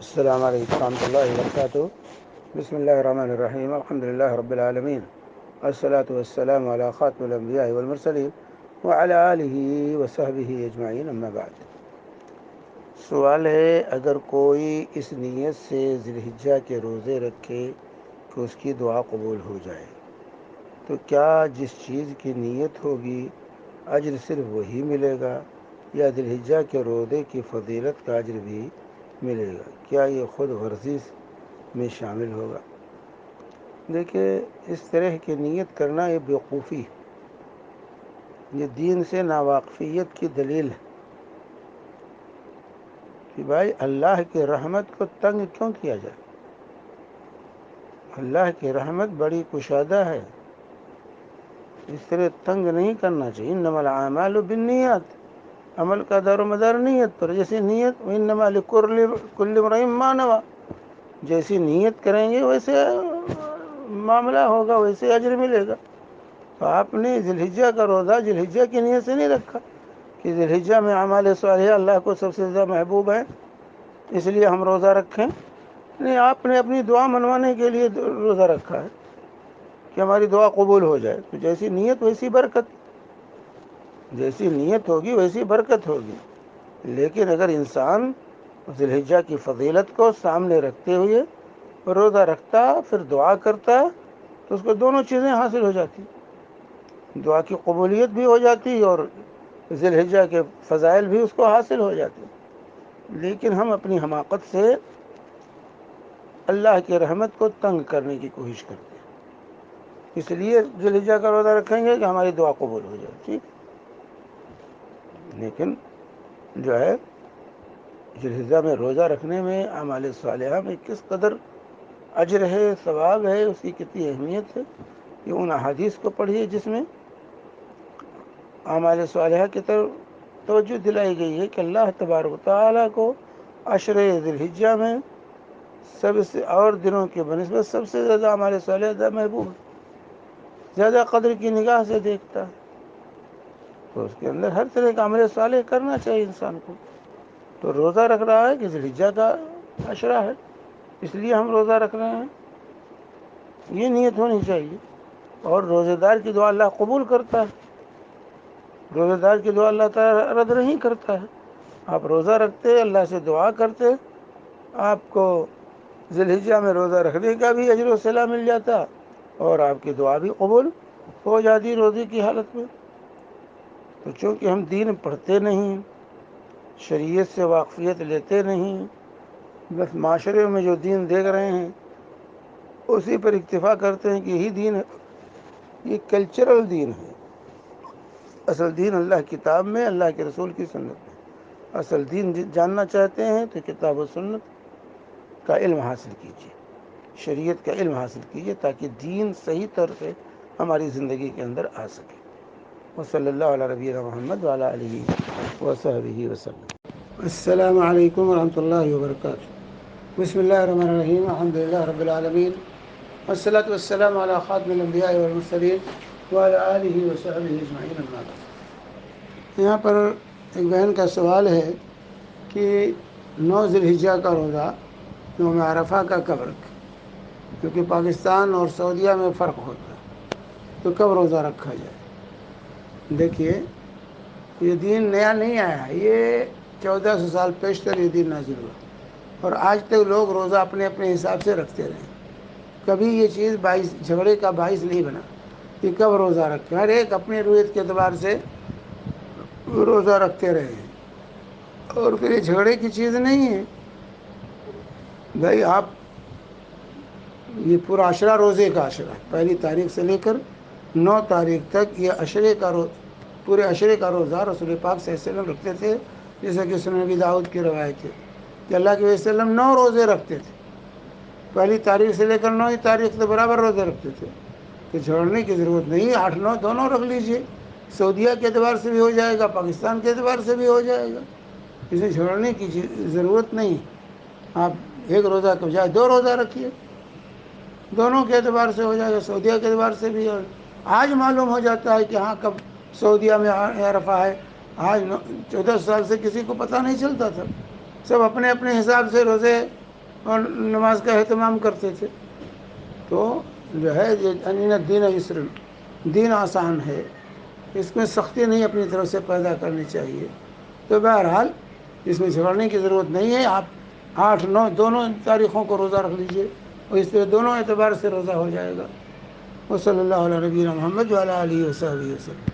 السلام علیکم ورحمۃ اللہ وبرکاتہ. بسم اللہ الرحمن الرحیم. الحمد للہ رب العالمین. الصلاۃ والسلام علی خاتم الانبیاء والمرسلین وعلی آلہ وصحبہ اجمعین. اما بعد. سوال ہے، اگر کوئی اس نیت سے ذی الحجہ کے روزے رکھے کہ اس کی دعا قبول ہو جائے، تو کیا جس چیز کی نیت ہوگی اجر صرف وہی ملے گا، یا ذی الحجہ کے روزے کی فضیلت کا اجر بھی ملے گا؟ کیا یہ خود ورزی میں شامل ہوگا؟ دیکھیے، اس طرح کی نیت کرنا یہ بیوقوفی، یہ دین سے ناواقفیت کی دلیل ہے کہ بھائی اللہ کی رحمت کو تنگ کیوں کیا جائے؟ اللہ کی رحمت بڑی کشادہ ہے، اس طرح تنگ نہیں کرنا چاہیے. انما الاعمال بالنیات، عمل کا دار و مدار نیت پر. جیسی نیت انما لکل امرئ ما نوى، جیسی نیت کریں گے ویسے معاملہ ہوگا، ویسے اجر ملے گا. تو آپ نے ذی الحجہ کا روزہ ذی الحجہ کی نیت سے نہیں رکھا کہ ذی الحجہ میں اعمال صالحہ اللہ کو سب سے زیادہ محبوب ہیں اس لیے ہم روزہ رکھیں. نہیں، آپ نے اپنی دعا منوانے کے لیے روزہ رکھا ہے کہ ہماری دعا قبول ہو جائے. تو جیسی نیت ویسی برکت، جیسی نیت ہوگی ویسی برکت ہوگی. لیکن اگر انسان ذی الحجہ کی فضیلت کو سامنے رکھتے ہوئے روزہ رکھتا پھر دعا کرتا تو اس کو دونوں چیزیں حاصل ہو جاتی، دعا کی قبولیت بھی ہو جاتی اور ذی الحجہ کے فضائل بھی اس کو حاصل ہو جاتے. لیکن ہم اپنی حماقت سے اللہ کی رحمت کو تنگ کرنے کی کوشش کرتے ہیں، اس لیے ذی الحجہ کا روزہ رکھیں گے کہ ہماری دعا قبول ہو جائے. ٹھیک، لیکن جو ہے ذی الحجہ میں روزہ رکھنے میں اعمال صالحہ میں کس قدر اجر ہے، ثواب ہے، اس کی کتنی اہمیت ہے، یہ ان احادیث کو پڑھیے جس میں اعمال صالحہ کی طرف توجہ دلائی گئی ہے کہ اللہ تبارک و تعالیٰ کو عشر ذی الحجہ میں سب سے اور دنوں کے بنسبت سب سے زیادہ اعمال صالحہ زیادہ محبوب ہے، زیادہ قدر کی نگاہ سے دیکھتا ہے. تو اس کے اندر ہر طرح کا عمل صالح کرنا چاہیے انسان کو. تو روزہ رکھ رہا ہے کہ ذی الحجہ کا عشرہ ہے اس لیے ہم روزہ رکھ رہے ہیں، یہ نیت ہونی چاہیے. اور روزہ دار کی دعا اللہ قبول کرتا ہے، روزہ دار کی دعا اللہ تعالیٰ رد نہیں کرتا ہے. آپ روزہ رکھتے، اللہ سے دعا کرتے، آپ کو ذی الحجہ میں روزہ رکھنے کا بھی اجر و صلہ مل جاتا اور آپ کی دعا بھی قبول ہو جاتی روزے کی حالت میں. تو چونکہ ہم دین پڑھتے نہیں، شریعت سے واقفیت لیتے نہیں، بس معاشرے میں جو دین دیکھ رہے ہیں اسی پر اکتفا کرتے ہیں کہ یہی دین ہے، یہ کلچرل دین ہے. اصل دین اللہ کتاب میں، اللہ کے رسول کی سنت میں. اصل دین جاننا چاہتے ہیں تو کتاب و سنت کا علم حاصل کیجیے، شریعت کا علم حاصل کیجیے تاکہ دین صحیح طور سے ہماری زندگی کے اندر آ سکے. وصلی اللہ علی نبینا محمد وعلی آلہ وصحبہ وسلم. السلام علیکم ورحمۃ اللہ وبرکاتہ. بسم اللہ الرحمن الرحیم. الحمد للہ رب العالمین، والصلاۃ والسلام علی خاتم الانبیاء والمرسلین وعلی آلہ وصحبہ اجمعین. اما بعد. یہاں پر ایک بہن کا سوال ہے کہ 9 ذی الحجہ کا روزہ یوم عرفہ کا کب رکھیں، کیونکہ پاکستان اور سعودیہ میں فرق ہوتا ہے، تو کب روزہ رکھا جائے؟ دیکھیے، یہ دین نیا نہیں آیا، یہ 1400 سال پیشتر یہ دین نازل ہوا اور آج تک لوگ روزہ اپنے اپنے حساب سے رکھتے رہے. کبھی یہ چیز جھگڑے کا باعث نہیں بنا کہ کب روزہ رکھیں. ہر ایک اپنے رویت کے اعتبار سے روزہ رکھتے رہے ہیں اور پھر یہ جھگڑے کی چیز نہیں ہے. بھائی آپ یہ پورا عشرہ روزے کا عشرہ ہے، پہلی تاریخ سے لے کر 9 تاریخ تک یہ عشرے کا پورے عشرے کا روزہ رسول پاک صلی اللہ علیہ وسلم رکھتے تھے. جیسا کہ سنن نبی داؤد کی روایت ہے کہ اللہ کے وسلم 9 روزے رکھتے تھے، پہلی تاریخ سے لے کر 9ویں تاریخ تک برابر روزے رکھتے تھے. تو جھوڑنے کی ضرورت نہیں، 8 9 دونوں رکھ لیجئے، سعودیہ کے اعتبار سے بھی ہو جائے گا، پاکستان کے اعتبار سے بھی ہو جائے گا، اسے جھوڑنے کی ضرورت نہیں. آپ ایک روزہ کے بجائے 2 روزہ رکھیے، دونوں کے اعتبار سے ہو جائے گا، سعودیہ کے اعتبار سے بھی. آج معلوم ہو جاتا ہے کہ ہاں کب سعودیہ میں عرفہ ہے. آج 14 سال سے کسی کو پتہ نہیں چلتا تھا، سب اپنے اپنے حساب سے روزے اور نماز کا اہتمام کرتے تھے. تو جو ہے یہ دین یسر، دین آسان ہے، اس میں سختی نہیں اپنی طرف سے پیدا کرنی چاہیے. تو بہرحال اس میں جھگڑنے کی ضرورت نہیں ہے. آپ 8 9 دونوں تاریخوں کو روزہ رکھ لیجئے اور اس سے دونوں اعتبار سے روزہ ہو جائے گا. وصلی اللہ علیہ نبینا محمد وعلی آلہ وصحبہ وسلم.